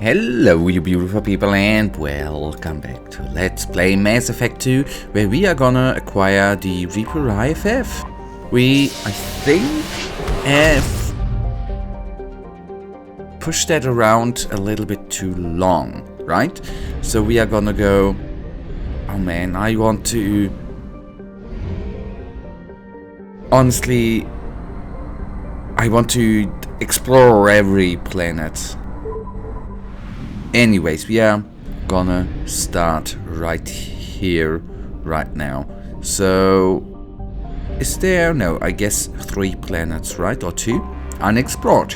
Hello you beautiful people and welcome back to Let's Play Mass Effect 2, where we are gonna acquire the Reaper IFF. We, I think, have pushed that around a little bit too long, right? So we are gonna go... Oh man, I want to... Honestly, I want to explore every planet. Anyways, we are gonna start right here, right now. So, is there? No, I guess 3 planets, right? Or 2? Unexplored.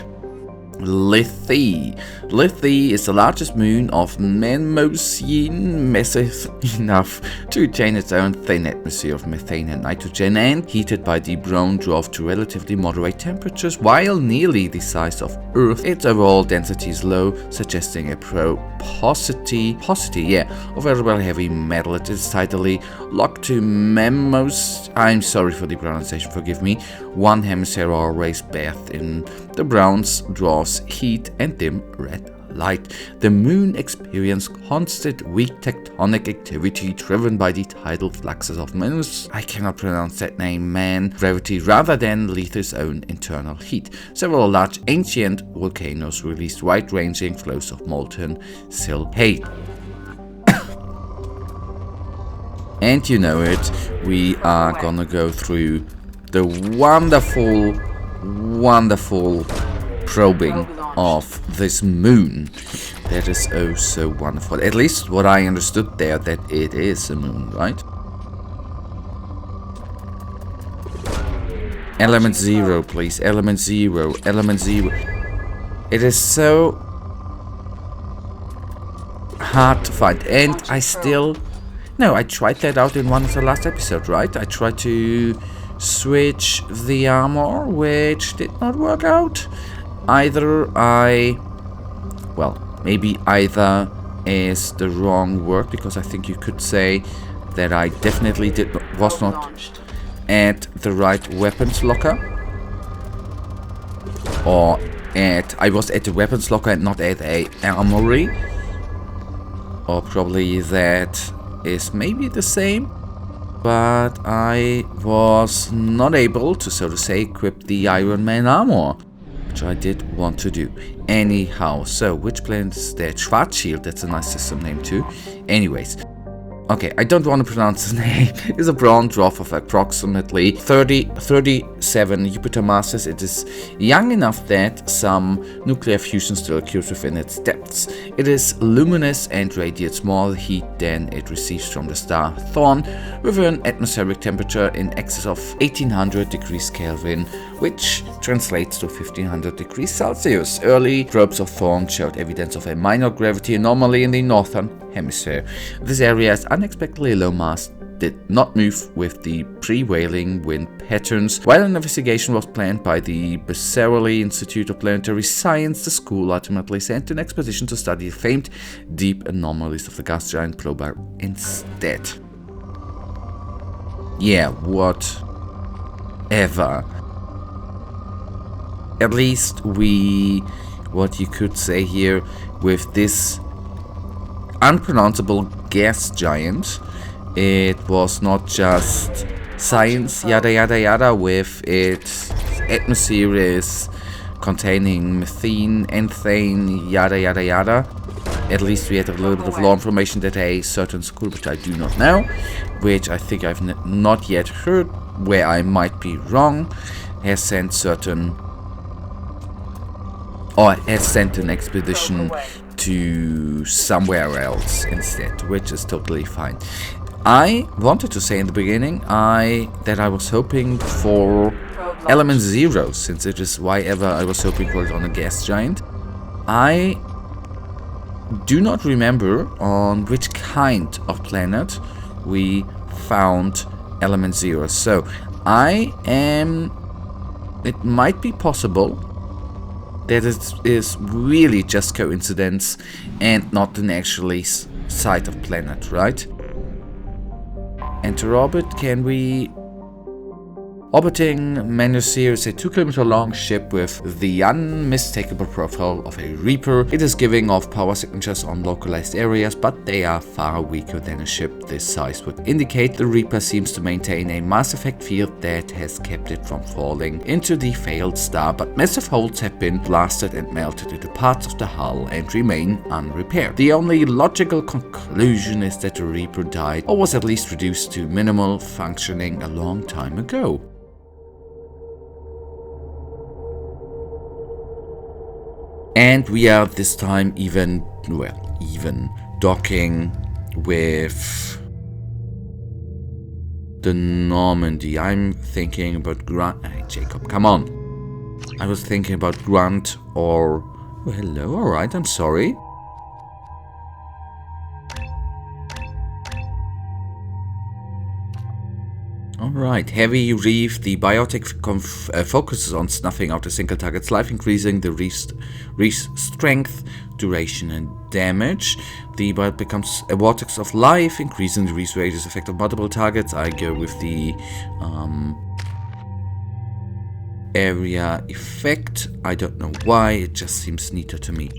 Lethe. Lethe is the largest moon of Mnemosyne, massive enough to retain its own thin atmosphere of methane and nitrogen, and heated by the brown dwarf to relatively moderate temperatures. While nearly the size of Earth, its overall density is low, suggesting a paucity of variable heavy metal. It is tidally locked to Memos. I'm sorry for the pronunciation, forgive me. One hemisphere always bathed in the brown's dwarf's heat and dim red light. The moon experienced constant weak tectonic activity driven by the tidal fluxes of Mars. I cannot pronounce that name, man. Gravity rather than Lethe's own internal heat. Several large ancient volcanoes released wide-ranging flows of molten silhate. And you know it, we are gonna go through the wonderful probing of this moon. That is oh so wonderful. At least what I understood there, that it is a moon, right? Element 0, please. Element 0. Element 0. It is so hard to find. And I still... No, I tried that out in one of the last episodes, right? I tried to switch the armor, which did not work out. Maybe either is the wrong word, because I think you could say that I definitely was not at the right weapons locker, or I was at the weapons locker and not at a armory, or probably that is maybe the same. But I was not able to, so to say, equip the Iron Man armor, which I did want to do. Anyhow, so which planet is that? Schwarzschild, that's a nice system name too. Anyways. Okay, I don't want to pronounce his name. It's a brown dwarf of approximately 37 Jupiter masses. It is young enough that some nuclear fusion still occurs within its depths. It is luminous and radiates more heat than it receives from the star Thorn, with an atmospheric temperature in excess of 1800 degrees Kelvin, which translates to 1500 degrees Celsius. Early probes of Thorn showed evidence of a minor gravity anomaly in the northern hemisphere. This area's unexpectedly low mass did not move with the prevailing wind patterns. While an investigation was planned by the Derelict Institute of Planetary Science, the school ultimately sent an expedition to study the famed deep anomalies of the gas giant Probar instead. Yeah, whatever. At least what you could say here with this unpronounceable gas giant, it was not just science yada yada yada with its atmosphere is containing methane, enthane, yada yada yada. At least we had a little bit of lore information that a certain school, which I do not know, which I think I've not yet heard, where I might be wrong, has sent an expedition to somewhere else instead, which is totally fine. I wanted to say in the beginning that I was hoping for Element 0, since it is why ever I was hoping for it on a gas giant. I do not remember on which kind of planet we found Element 0, so it might be possible that it is really just coincidence and not an actually site of planet, right? Enter orbit, can we... Orbiting Menacir is a 2-kilometer long ship with the unmistakable profile of a Reaper. It is giving off power signatures on localized areas, but they are far weaker than a ship this size would indicate. The Reaper seems to maintain a mass effect field that has kept it from falling into the failed star, but massive holes have been blasted and melted into parts of the hull and remain unrepaired. The only logical conclusion is that the Reaper died, or was at least reduced to minimal functioning a long time ago. And we are this time even docking with the Normandy. I'm thinking about Grunt. Hey, Jacob, come on. I was thinking about Grunt or... Oh, hello, alright, I'm sorry. Alright, Heavy Reef. The biotic focuses on snuffing out a single target's life, increasing the reef's strength, duration and damage. The biotic becomes a vortex of life, increasing the reef's radius effect on multiple targets. I go with the area effect. I don't know why, it just seems neater to me.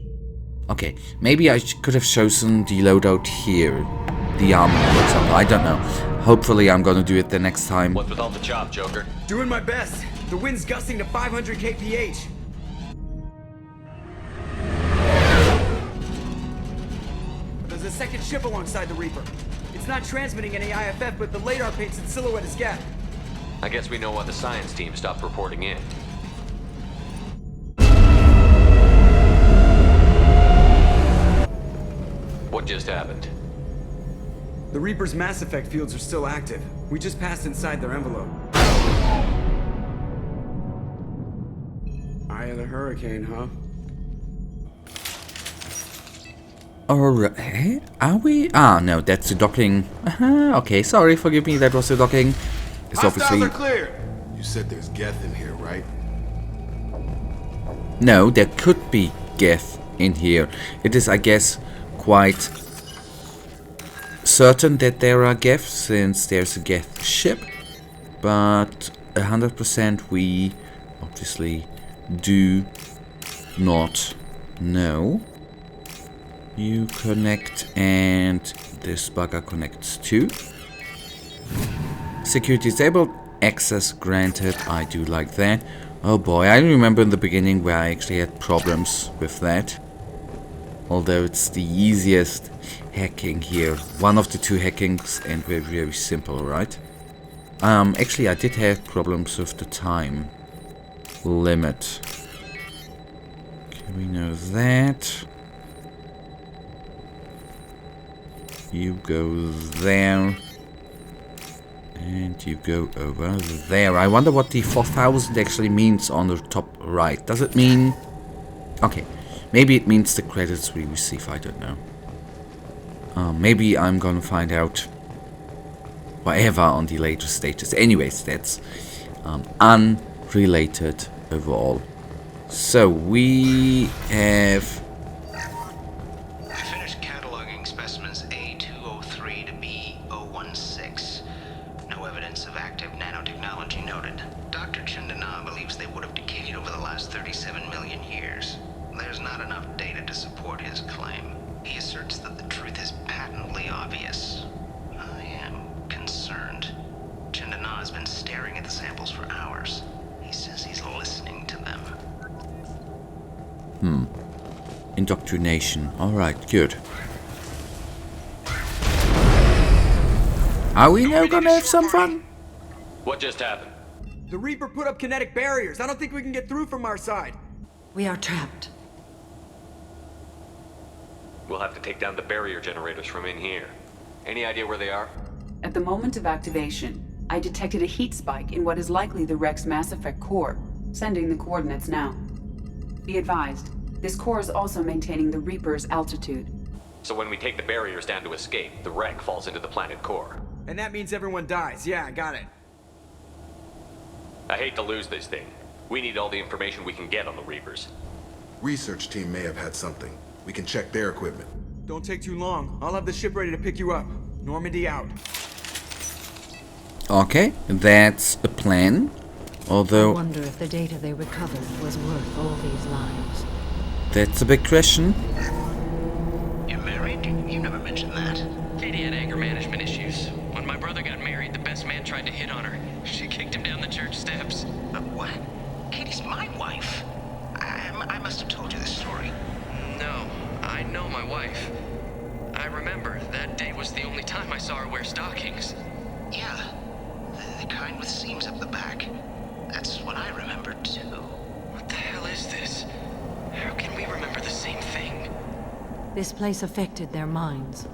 Okay, maybe I could have chosen the loadout here. The armor, for example, I don't know. Hopefully I'm gonna do it the next time. What's with all the chop, Joker? Doing my best. The wind's gusting to 500 kph. There's a second ship alongside the Reaper. It's not transmitting any IFF, but the radar paints its silhouette as Geth. I guess we know why the science team stopped reporting in. What just happened? The Reaper's mass effect fields are still active. We just passed inside their envelope. Eye of the hurricane, huh? Alright, are we? Ah, no, that's the docking. Okay, sorry, forgive me, that was the docking. It's obviously... Hostiles are clear. You said there's Geth in here, right? No, there could be Geth in here. It is, I guess, quite certain that there are Geth, since there's a Geth ship, but 100% we obviously do not know. You connect and this bugger connects too. Security disabled, access granted. I do like that. Oh boy, I remember in the beginning where I actually had problems with that. Although it's the easiest hacking here. One of the two hackings, and very, very simple, right? Actually, I did have problems with the time limit. Okay, we know that. You go there. And you go over there. I wonder what the 4000 actually means on the top right. Does it mean... Okay. Maybe it means the credits we receive, I don't know. Maybe I'm gonna find out whatever on the later stages. Anyways, that's unrelated overall. So we have... We finished cataloging specimens A203 to B016. No evidence of active nanotechnology noted. Dr. Chandana believes they would have decayed over the last 37 million years. There's not enough data to support his claim. He asserts that the truth is patently obvious. I am concerned. Chandana has been staring at the samples for hours. He says he's listening to them. Indoctrination. Alright, good. Are we now gonna have some fun? What just happened? The Reaper put up kinetic barriers. I don't think we can get through from our side. We are trapped. We'll have to take down the barrier generators from in here. Any idea where they are? At the moment of activation, I detected a heat spike in what is likely the wreck's mass effect core, sending the coordinates now. Be advised, this core is also maintaining the Reaper's altitude. So when we take the barriers down to escape, the wreck falls into the planet core. And that means everyone dies. Yeah, I got it. I hate to lose this thing. We need all the information we can get on the Reapers. Research team may have had something. We can check their equipment. Don't take too long. I'll have the ship ready to pick you up. Normandy out. Okay, that's a plan. I Although, wonder if the data they recovered was worth all these lives. that's a big question. You're married? You never mentioned that. Katie had anger management issues. When my brother got married, the best man tried to hit on her. She kicked him down the church steps. But what? Katie's my wife. I must have told you this story. No, I know my wife. I remember that day was the only time I saw her wear stockings. Yeah, the kind with seams up the back. That's what I remember too. What the hell is this? How can we remember the same thing? This place affected their minds.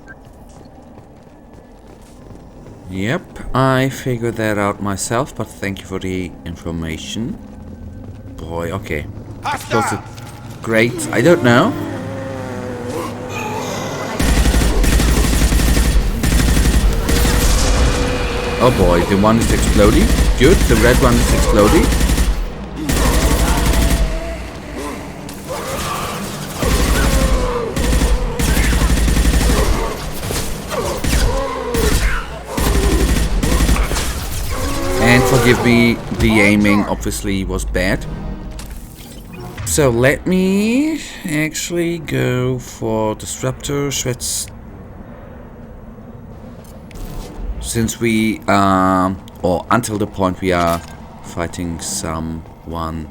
Yep, I figured that out myself, but thank you for the information. Boy, okay. Was it great? I don't know. Oh boy, the one is exploding. Good, the red one is exploding. And forgive me, the aiming obviously was bad. So let me actually go for Disruptor, Schwitz. Since we, or until the point we are fighting someone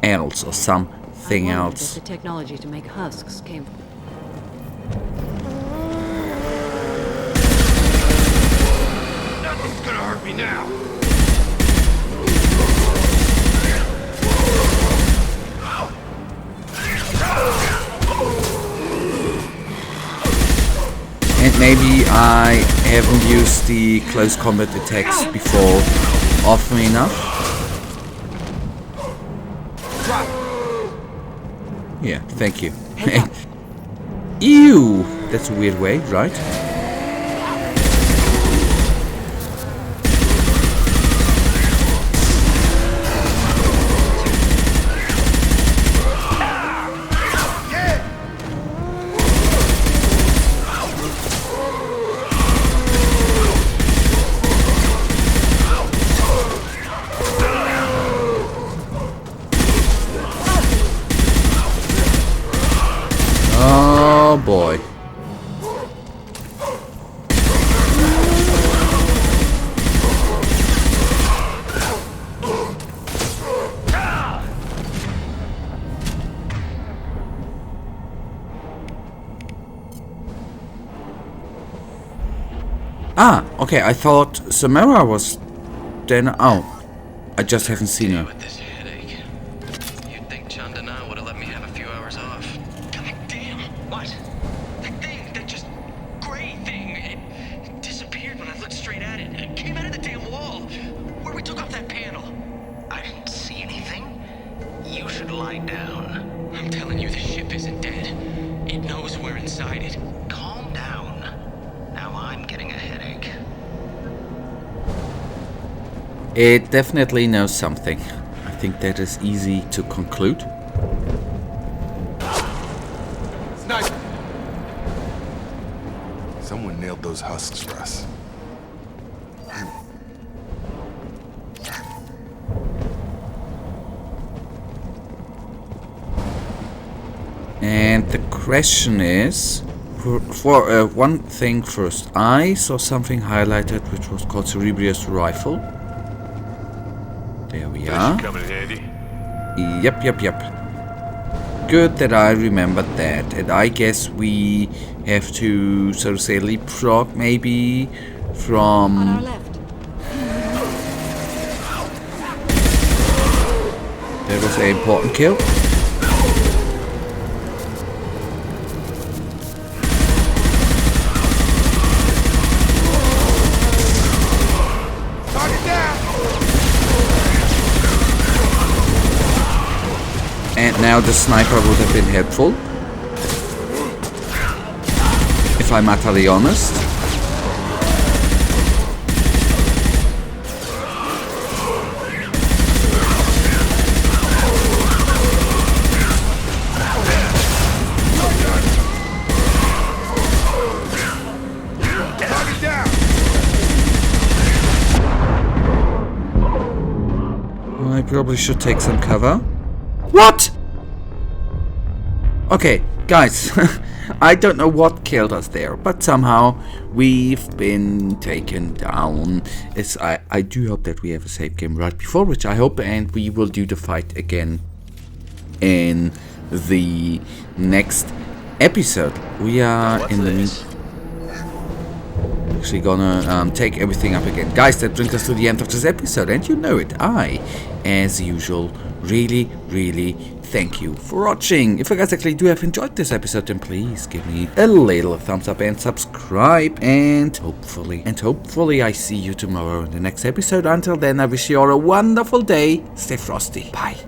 else or something I wondered else. if the technology to make husks came. Nothing's gonna hurt me now. And maybe I haven't used the close combat attacks before often enough. Yeah, thank you. Ew! That's a weird way, right? Oh boy. Ah, okay, I thought Samara was then. Oh, I just haven't seen her. With this headache. You'd think Chandana would have let me have a few hours off. God damn! What? That thing, that just gray thing, it disappeared when I looked straight at it. It came out of the damn wall, where we took off that panel. I didn't see anything. You should lie down. I'm telling you, the ship isn't dead. It knows we're inside it. Calm down. Now I'm getting a headache. It definitely knows something. I think that is easy to conclude. Sniper! Someone nailed those husks for us. And the question is, for one thing first, I saw something highlighted which was called Cerebrius Rifle. There we are. Coming in handy. Yep. Good that I remembered that. And I guess we have to, so to say, leapfrog maybe On our from... left. That was an important kill. And now the sniper would have been helpful, if I'm utterly honest. I probably should take some cover. What? Okay, guys. I don't know what killed us there, but somehow we've been taken down. I do hope that we have a save game right before, which I hope, and we will do the fight again in the next episode. We are in the actually gonna take everything up again. Guys, that brings us to the end of this episode, and you know it. I, as usual, really thank you for watching. If you guys actually do have enjoyed this episode, then please give me a little thumbs up and subscribe, and hopefully I see you tomorrow in the next episode. Until then, I wish you all a wonderful day. Stay frosty. Bye.